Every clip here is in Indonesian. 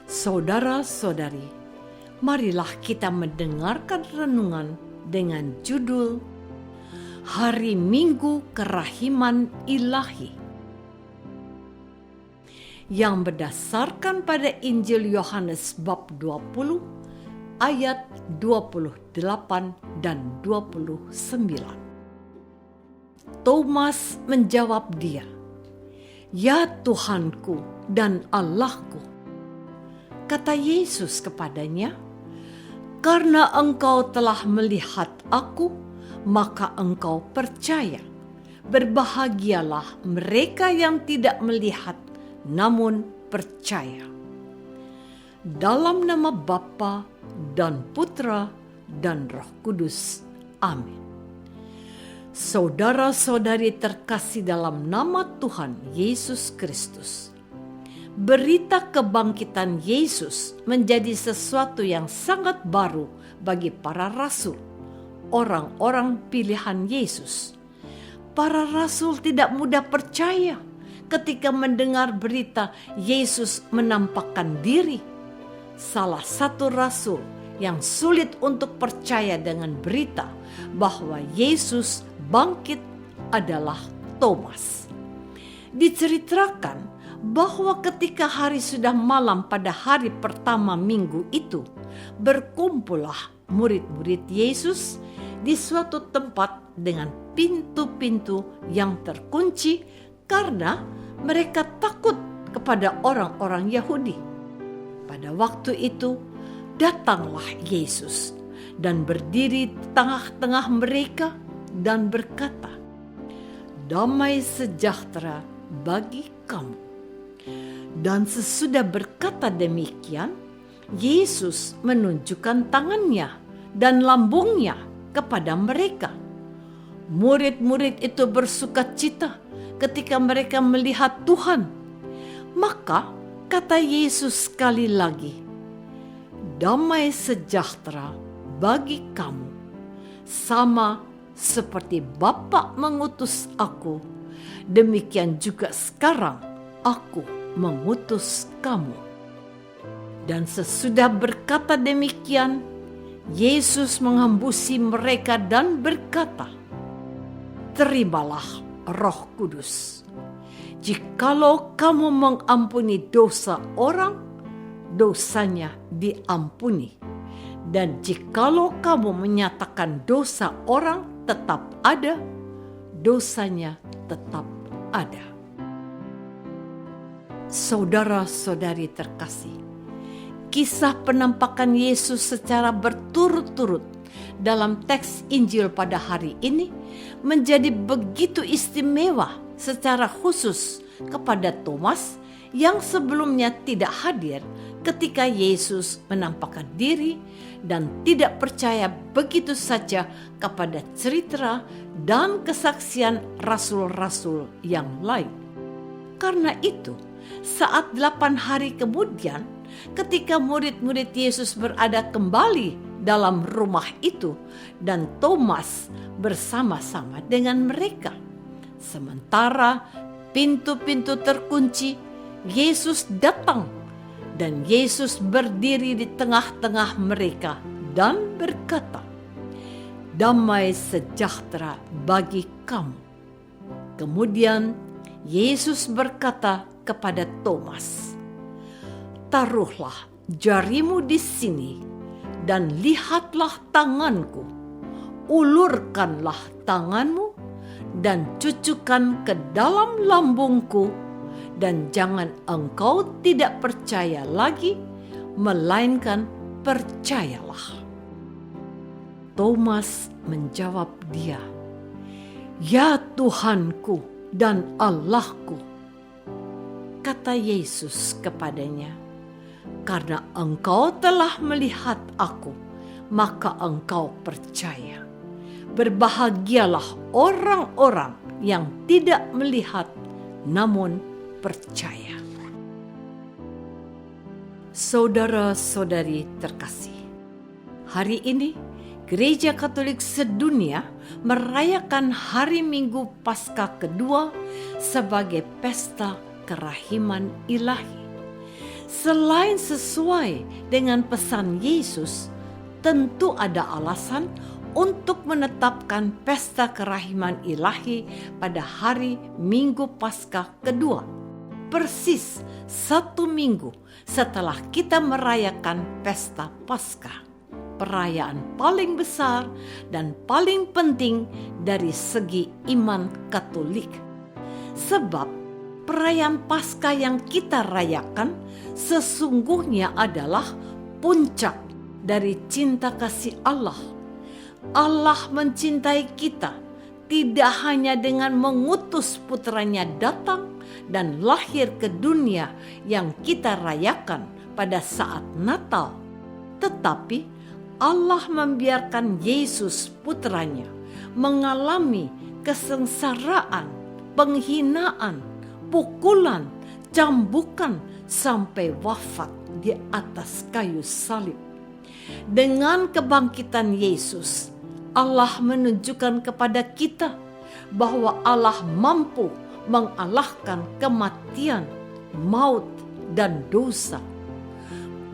Saudara-saudari, marilah kita mendengarkan renungan dengan judul Hari Minggu Kerahiman Ilahi, yang berdasarkan pada Injil Yohanes bab 20 ayat 28 dan 29. Thomas menjawab dia, "Ya Tuhanku dan Allahku." Kata Yesus kepadanya, "Karena engkau telah melihat aku, maka engkau percaya. Berbahagialah mereka yang tidak melihat, namun percaya." Dalam nama Bapa dan Putra dan Roh Kudus. Amin. Saudara-saudari terkasih dalam nama Tuhan Yesus Kristus, berita kebangkitan Yesus menjadi sesuatu yang sangat baru bagi para rasul, orang-orang pilihan Yesus. Para rasul tidak mudah percaya ketika mendengar berita Yesus menampakkan diri. Salah satu rasul yang sulit untuk percaya dengan berita bahwa Yesus bangkit adalah Thomas. Diceritakan bahwa ketika hari sudah malam pada hari pertama minggu itu, berkumpullah murid-murid Yesus di suatu tempat dengan pintu-pintu yang terkunci karena mereka takut kepada orang-orang Yahudi. Pada waktu itu, datanglah Yesus dan berdiri di tengah-tengah mereka dan berkata, "Damai sejahtera bagi kamu." Dan sesudah berkata demikian, Yesus menunjukkan tangannya dan lambungnya kepada mereka. Murid-murid itu bersukacita ketika mereka melihat Tuhan. Maka kata Yesus sekali lagi, "Damai sejahtera bagi kamu. Sama seperti Bapa mengutus aku, demikian juga sekarang aku mengutus kamu." Dan sesudah berkata demikian, Yesus mengembusi mereka dan berkata, "Terimalah Roh Kudus. Jikalau kamu mengampuni dosa orang, dosanya diampuni. Dan jikalau kamu menyatakan dosa orang tetap ada, dosanya tetap ada." Saudara-saudari terkasih, kisah penampakan Yesus secara berturut-turut dalam teks Injil pada hari ini menjadi begitu istimewa secara khusus kepada Thomas yang sebelumnya tidak hadir ketika Yesus menampakkan diri dan tidak percaya begitu saja kepada cerita dan kesaksian rasul-rasul yang lain. Karena itu, saat 8 hari kemudian, ketika murid-murid Yesus berada kembali dalam rumah itu dan Thomas bersama-sama dengan mereka, sementara pintu-pintu terkunci, Yesus datang dan Yesus berdiri di tengah-tengah mereka dan berkata, "Damai sejahtera bagi kamu." Kemudian Yesus berkata kepada Thomas, "Taruhlah jarimu di sini dan lihatlah tanganku. Ulurkanlah tanganmu dan cucukkan ke dalam lambungku, dan jangan engkau tidak percaya lagi, melainkan percayalah." Thomas menjawab dia, "Ya Tuhanku dan Allahku." Kata Yesus kepadanya, "Karena engkau telah melihat aku, maka engkau percaya. Berbahagialah orang-orang yang tidak melihat, namun percaya." Saudara-saudari terkasih, hari ini Gereja Katolik sedunia merayakan hari Minggu Paskah kedua sebagai pesta kerahiman ilahi. Selain sesuai dengan pesan Yesus, tentu ada alasan untuk menetapkan pesta kerahiman ilahi pada hari Minggu Paskah kedua. Persis 1 minggu setelah kita merayakan pesta Paskah. Perayaan paling besar dan paling penting dari segi iman Katolik. Sebab perayaan Paskah yang kita rayakan sesungguhnya adalah puncak dari cinta kasih Allah. Allah mencintai kita tidak hanya dengan mengutus putranya datang dan lahir ke dunia yang kita rayakan pada saat Natal, tetapi Allah membiarkan Yesus putranya mengalami kesengsaraan, penghinaan, pukulan, cambukan sampai wafat di atas kayu salib. Dengan kebangkitan Yesus, Allah menunjukkan kepada kita bahwa Allah mampu mengalahkan kematian, maut, dan dosa.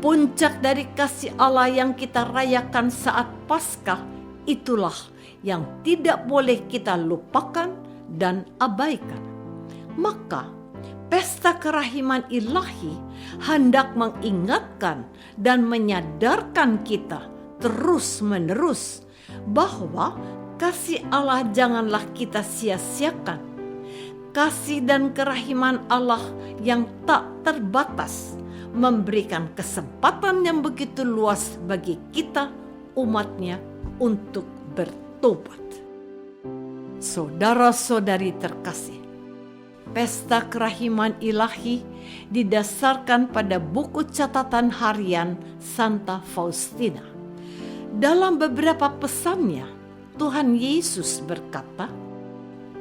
Puncak dari kasih Allah yang kita rayakan saat Paskah itulah yang tidak boleh kita lupakan dan abaikan. Maka pesta kerahiman ilahi hendak mengingatkan dan menyadarkan kita terus-menerus bahwa kasih Allah janganlah kita sia-siakan. Kasih dan kerahiman Allah yang tak terbatas memberikan kesempatan yang begitu luas bagi kita, umatnya, untuk bertobat. Saudara-saudari terkasih, pesta kerahiman ilahi didasarkan pada buku catatan harian Santa Faustina. Dalam beberapa pesannya, Tuhan Yesus berkata,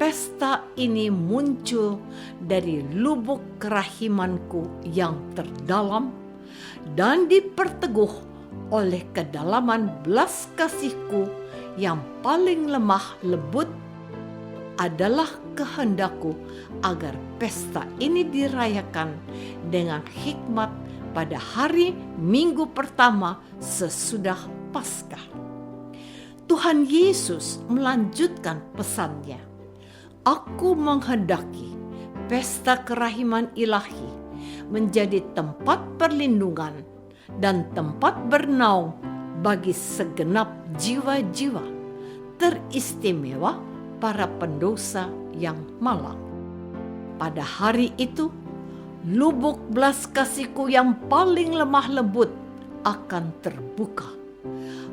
pesta ini muncul dari lubuk kerahimanku yang terdalam dan diperteguh oleh kedalaman belas kasihku yang paling lemah lembut. Adalah kehendakku agar pesta ini dirayakan dengan hikmat pada hari Minggu pertama sesudah Paskah. Tuhan Yesus melanjutkan pesannya, Aku menghendaki pesta kerahiman ilahi menjadi tempat perlindungan dan tempat bernaung bagi segenap jiwa-jiwa, teristimewa para pendosa yang malang. Pada hari itu, lubuk belas kasihku yang paling lemah lembut akan terbuka.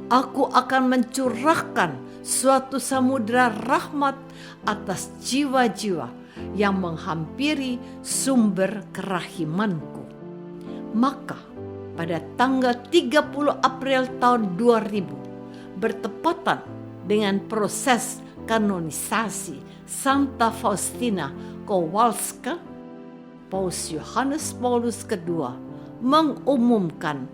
Aku akan mencurahkan suatu samudera rahmat atas jiwa-jiwa yang menghampiri sumber kerahimanku. Maka pada tanggal 30 April tahun 2000, bertepatan dengan proses kanonisasi Santa Faustina Kowalska, Paus Yohanes Paulus II mengumumkan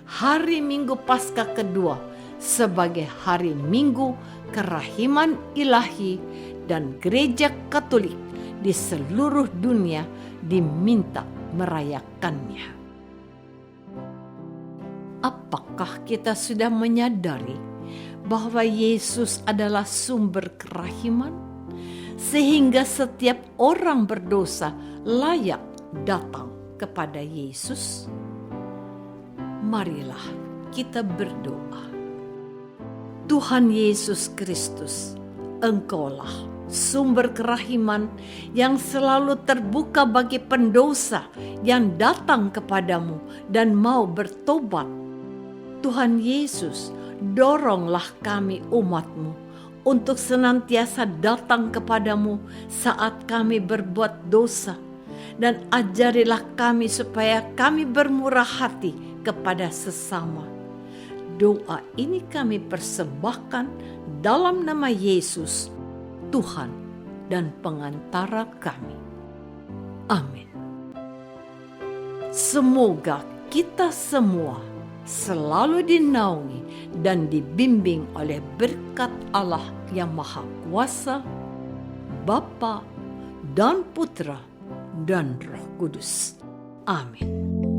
hari Minggu Paskah kedua sebagai hari Minggu Kerahiman Ilahi, dan Gereja Katolik di seluruh dunia diminta merayakannya. Apakah kita sudah menyadari bahwa Yesus adalah sumber kerahiman, sehingga setiap orang berdosa layak datang kepada Yesus? Marilah kita berdoa. Tuhan Yesus Kristus, Engkaulah sumber kerahiman yang selalu terbuka bagi pendosa yang datang kepadamu dan mau bertobat. Tuhan Yesus, doronglah kami umat-Mu untuk senantiasa datang kepadamu saat kami berbuat dosa, dan ajarilah kami supaya kami bermurah hati kepada sesama. Doa ini kami persembahkan dalam nama Yesus, Tuhan dan pengantara kami. Amin. Semoga kita semua selalu dinaungi dan dibimbing oleh berkat Allah yang Maha Kuasa, Bapa dan Putra dan Roh Kudus. Amin.